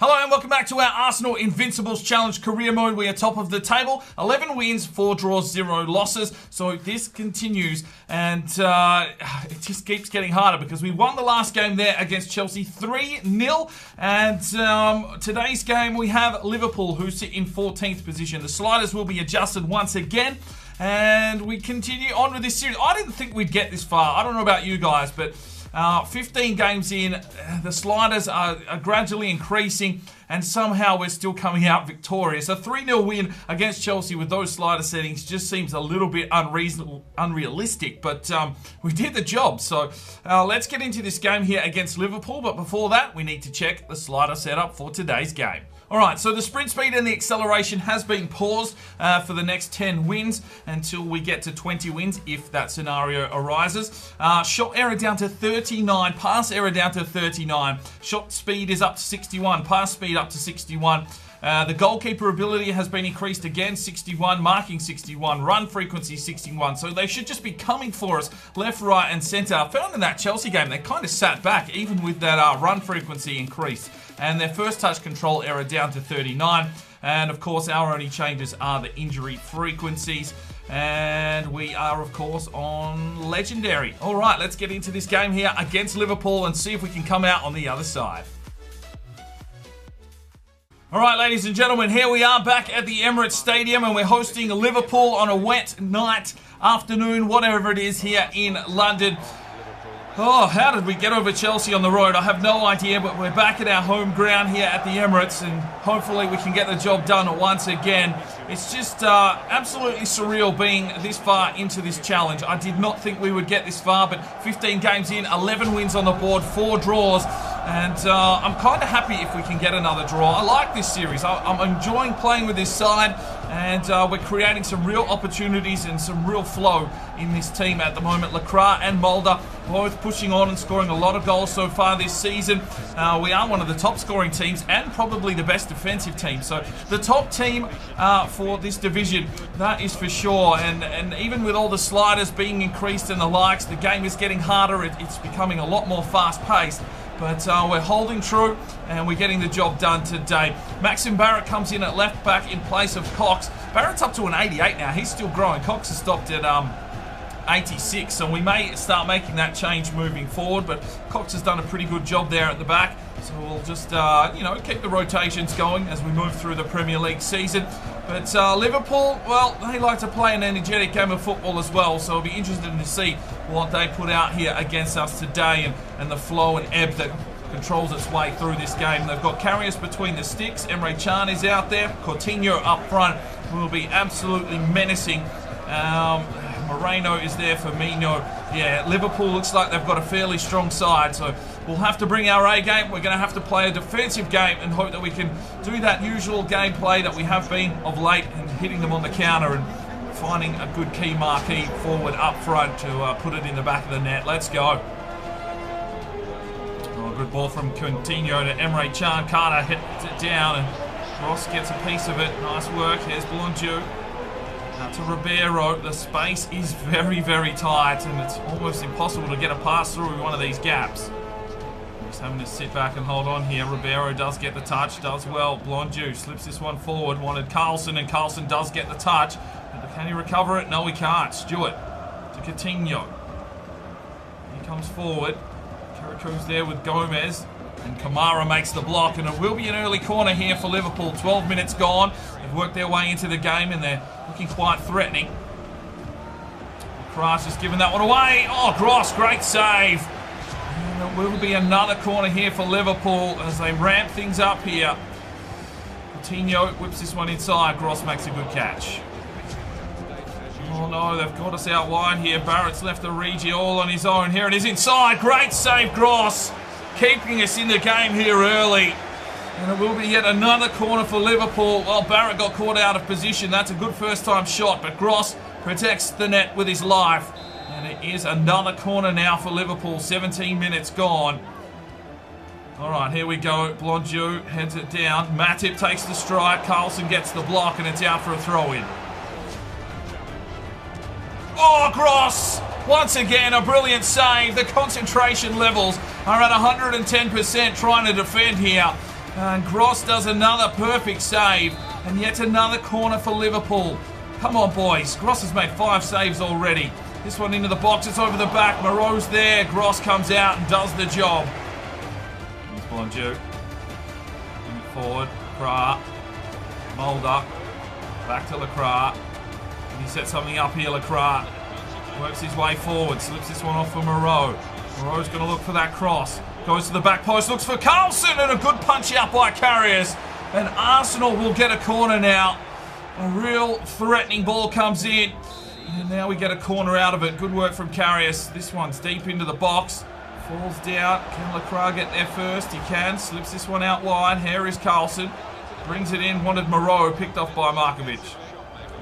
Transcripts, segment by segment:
Hello and welcome back to our Arsenal Invincibles Challenge Career Mode. We are top of the table, 11 wins, 4 draws, 0 losses. So this continues and it just keeps getting harder because we won the last game there against Chelsea 3-0. And today's game we have Liverpool, who sit in 14th position. The sliders will be adjusted once again. And we continue on with this series. I didn't think we'd get this far. I don't know about you guys, but 15 games in, the sliders are gradually increasing, and somehow we're still coming out victorious. A 3-0 win against Chelsea with those slider settings just seems a little bit unrealistic, but we did the job. So let's get into this game here against Liverpool, but before that, we need to check the slider setup for today's game. Alright, so the sprint speed and the acceleration has been paused for the next 10 wins until we get to 20 wins, if that scenario arises. Shot error down to 39, pass error down to 39, shot speed is up to 61, pass speed up to 61. The goalkeeper ability has been increased again, 61, marking 61, run frequency 61. So they should just be coming for us left, right and centre. I found in that Chelsea game, they kind of sat back even with that run frequency increase. And their first touch control error down to 39. And of course, our only changes are the injury frequencies. And we are, of course, on Legendary. All right, let's get into this game here against Liverpool and see if we can come out on the other side. All right, ladies and gentlemen, here we are back at the Emirates Stadium, and we're hosting Liverpool on a wet night, afternoon, whatever it is here in London. Oh, how did we get over Chelsea on the road? I have no idea, but we're back at our home ground here at the Emirates, and hopefully we can get the job done once again. It's just absolutely surreal being this far into this challenge. I did not think we would get this far, but 15 games in, 11 wins on the board, 4 draws. And I'm kind of happy if we can get another draw. I like this series. I'm enjoying playing with this side, and we're creating some real opportunities and some real flow in this team at the moment. Lacroix and Mulder both pushing on and scoring a lot of goals so far this season. We are one of the top scoring teams and probably the best defensive team. So the top team for this division, that is for sure. And even with all the sliders being increased and the likes, the game is getting harder. It's becoming a lot more fast-paced. But we're holding true and we're getting the job done today. Maxim Barrett comes in at left back in place of Cox. Barrett's up to an 88 now. He's still growing. Cox has stopped at 86, so we may start making that change moving forward. But Cox has done a pretty good job there at the back. So we'll just, keep the rotations going as we move through the Premier League season. But Liverpool, well, they like to play an energetic game of football as well. So it'll be interesting to see what they put out here against us today and the flow and ebb that controls its way through this game. They've got carriers between the sticks. Emre Can is out there. Coutinho up front will be absolutely menacing. Moreno is there for Mino. Yeah, Liverpool looks like they've got a fairly strong side, so we'll have to bring our A game. We're going to have to play a defensive game and hope that we can do that usual gameplay that we have been of late and hitting them on the counter and finding a good key marquee forward up front to put it in the back of the net. Let's go. Oh, good ball from Coutinho to Emre Can. Carter hits it down and Ross gets a piece of it. Nice work. Here's Blondieu. To Ribeiro. The space is very, very tight and it's almost impossible to get a pass through one of these gaps. Just having to sit back and hold on here. Ribeiro does get the touch, does well. Blondieu slips this one forward. Wanted Carlson, and Carlson does get the touch. But can he recover it? No, he can't. Stewart to Coutinho. He comes forward. Kirikou there with Gomez. And Kamara makes the block, and it will be an early corner here for Liverpool. 12 minutes gone. They've worked their way into the game, and they're looking quite threatening. Cross has given that one away. Oh, Gross, great save. And it will be another corner here for Liverpool as they ramp things up here. Coutinho whips this one inside. Gross makes a good catch. Oh no, they've got us out wide here. Barrett's left the Regi all on his own. Here it is inside. Great save, Gross. Keeping us in the game here early. And it will be yet another corner for Liverpool. Well, Barrett got caught out of position. That's a good first time shot, but Gross protects the net with his life. And it is another corner now for Liverpool. 17 minutes gone. All right, here we go. Blondieu heads it down. Matip takes the strike. Carlson gets the block, and it's out for a throw-in. Oh, Gross! Once again, a brilliant save. The concentration levels are at 110% trying to defend here. And Gross does another perfect save. And yet another corner for Liverpool. Come on, boys. Gross has made 5 saves already. This one into the box. It's over the back. Moreau's there. Gross comes out and does the job. Here's Bonju. Bring it forward. Lacroix. Mulder. Back to Lacroix. And he sets something up here, Lacroix. Works his way forward. Slips this one off for Moreau. Moreau's going to look for that cross. Goes to the back post. Looks for Carlson. And a good punch out by Karius. And Arsenal will get a corner now. A real threatening ball comes in. And now we get a corner out of it. Good work from Karius. This one's deep into the box. Falls down. Can Lacroix get there first? He can. Slips this one out wide. Here is Carlson. Brings it in. Wanted Moreau. Picked off by Markovic.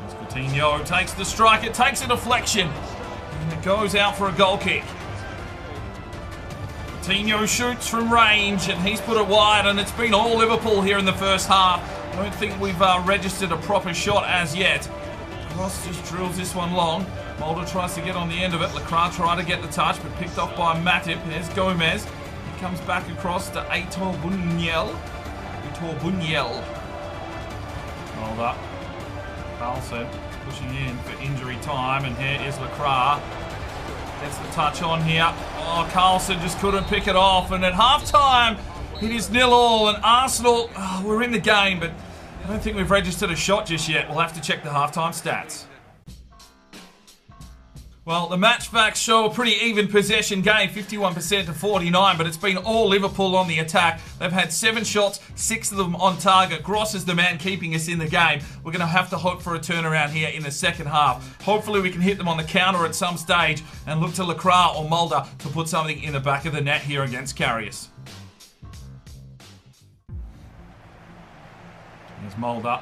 Coutinho takes the strike. It takes a deflection. And it goes out for a goal kick. Coutinho shoots from range and he's put it wide, and it's been all Liverpool here in the first half. I don't think we've registered a proper shot as yet. Ross just drills this one long. Mulder tries to get on the end of it. Lacroix tried to get the touch, but picked off by Matip. There's Gomez. He comes back across to Aitor Bunyel. Mulder. Carlson pushing in for injury time, and here is Lacroix. Gets the touch on here. Oh, Carlson just couldn't pick it off. And at half-time, it is 0-0. And Arsenal, we're in the game, but I don't think we've registered a shot just yet. We'll have to check the half-time stats. Well, the match facts show a pretty even possession game, 51% to 49, but it's been all Liverpool on the attack. They've had 7 shots, 6 of them on target. Gross is the man keeping us in the game. We're going to have to hope for a turnaround here in the second half. Hopefully we can hit them on the counter at some stage and look to Lacroix or Mulder to put something in the back of the net here against Karius. Here's Mulder.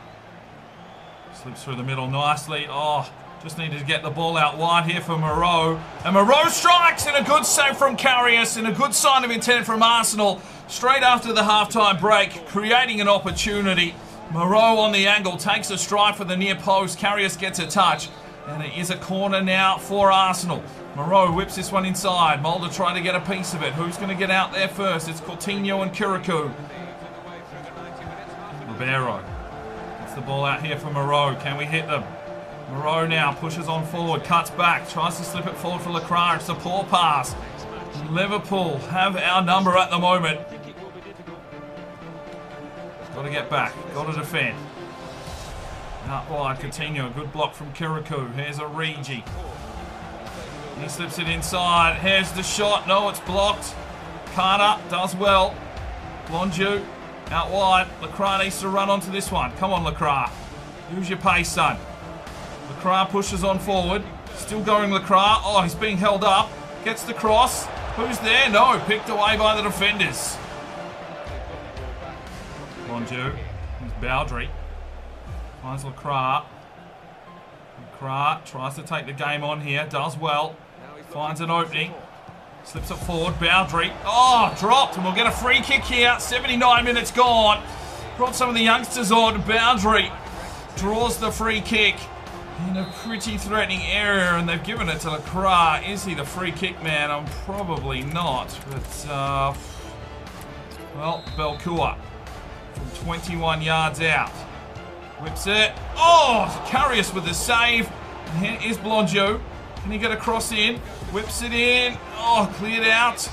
Slips through the middle nicely. Oh, just needed to get the ball out wide here for Moreau. And Moreau strikes, and a good save from Karius, and a good sign of intent from Arsenal. Straight after the halftime break, creating an opportunity. Moreau on the angle, takes a strike for the near post. Karius gets a touch, and it is a corner now for Arsenal. Moreau whips this one inside. Mulder trying to get a piece of it. Who's going to get out there first? It's Coutinho and Kirikou. Ribeiro gets the ball out here for Moreau. Can we hit them? Moreau now pushes on forward, cuts back, tries to slip it forward for Lacroix. It's a poor pass. Liverpool have our number at the moment. Got to get back, got to defend. Out wide, Coutinho, good block from Kirikou. Here's Origi. He slips it inside. Here's the shot. No, it's blocked. Carter does well. Bonju out wide. Lacroix needs to run onto this one. Come on, Lacroix. Use your pace, son. Lacroix pushes on forward. Still going Lacroix. Oh, he's being held up. Gets the cross. Who's there? No, picked away by the defenders. Bonju. Here's Bowdry. Finds Lacroix. Lacroix tries to take the game on here. Does well. Finds an opening. Slips it forward. Bowdry. Oh, dropped. And we'll get a free kick here. 79 minutes gone. Brought some of the youngsters on. Bowdry draws the free kick in a pretty threatening area, and they've given it to Lacroix. Is he the free kick man? I'm probably not. But, well, Belcourt from 21 yards out. Whips it. Oh, Karius with the save. And here is Blonjo. Can he get a cross in? Whips it in. Oh, cleared out.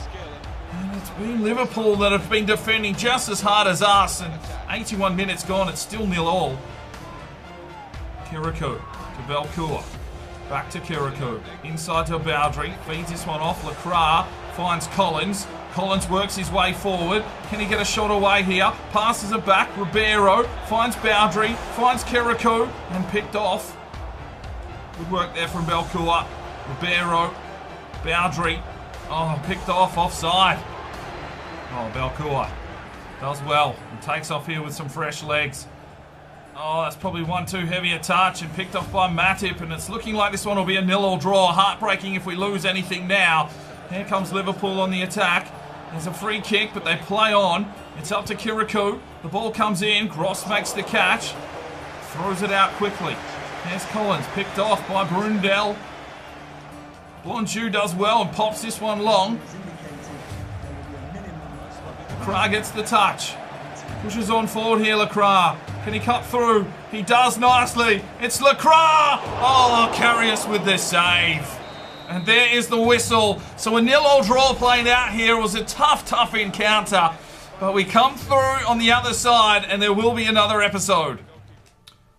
And it's been Liverpool that have been defending just as hard as us. And 81 minutes gone, it's still 0-0. Kirikou to Belcourt. Back to Kirikou. Inside to Bowdry. Feeds this one off. Lacroix finds Collins. Collins works his way forward. Can he get a shot away here? Passes it back. Ribeiro finds Bowdry. Finds Kirikou. And picked off. Good work there from Belcourt. Ribeiro. Bowdry. Oh, picked off. Offside. Oh, Belcourt does well. And takes off here with some fresh legs. Oh, that's probably one too heavy a touch, and picked off by Matip, and it's looking like this one will be a 0-0 draw. Heartbreaking if we lose anything now. Here comes Liverpool on the attack. There's a free kick, but they play on. It's up to Kirikou. The ball comes in. Gross makes the catch. Throws it out quickly. There's Collins, picked off by Brundell. Blonju does well and pops this one long. Lacroix gets the touch. Pushes on forward here, Lacroix. Can he cut through? He does nicely. It's Lacroix! Oh, Karius with the save. And there is the whistle. So a 0-0 draw playing out here. It was a tough encounter. But we come through on the other side, and there will be another episode.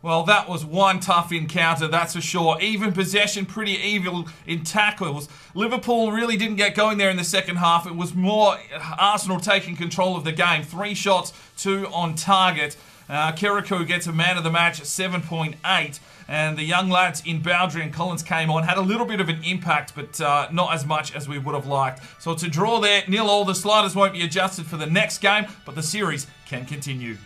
Well, that was one tough encounter, that's for sure. Even possession, pretty evil in tackles. Liverpool really didn't get going there in the second half. It was more Arsenal taking control of the game. 3 shots, 2 on target. Kirikou gets a man of the match at 7.8. And the young lads in Bowdry and Collins came on, had a little bit of an impact, but not as much as we would have liked. So it's a draw there, 0-0. The sliders won't be adjusted for the next game, but the series can continue.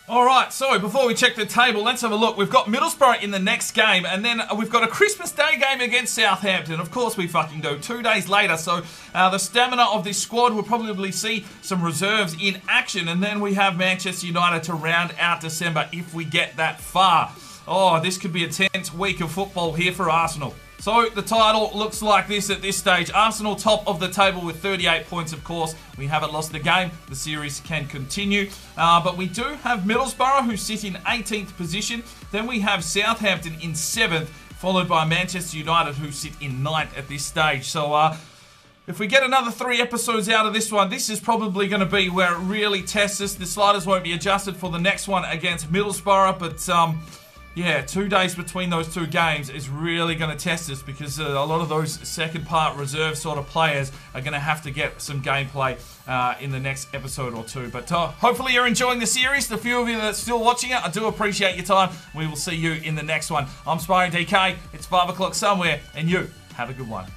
Alright, so before we check the table, let's have a look. We've got Middlesbrough in the next game, and then we've got a Christmas Day game against Southampton. Of course we fucking do. 2 days later, so the stamina of this squad will probably see some reserves in action, and then we have Manchester United to round out December if we get that far. Oh, this could be a tense week of football here for Arsenal. So the title looks like this at this stage. Arsenal top of the table with 38 points, of course. We haven't lost the game. The series can continue. But we do have Middlesbrough, who sit in 18th position. Then we have Southampton in 7th, followed by Manchester United, who sit in 9th at this stage. So if we get another 3 episodes out of this one, this is probably going to be where it really tests us. The sliders won't be adjusted for the next one against Middlesbrough, but yeah, 2 days between those 2 games is really going to test us, because a lot of those second part reserve sort of players are going to have to get some gameplay in the next episode or 2. But hopefully you're enjoying the series. The few of you that are still watching it, I do appreciate your time. We will see you in the next one. I'm Spyro DK. It's 5 o'clock somewhere, and you have a good one.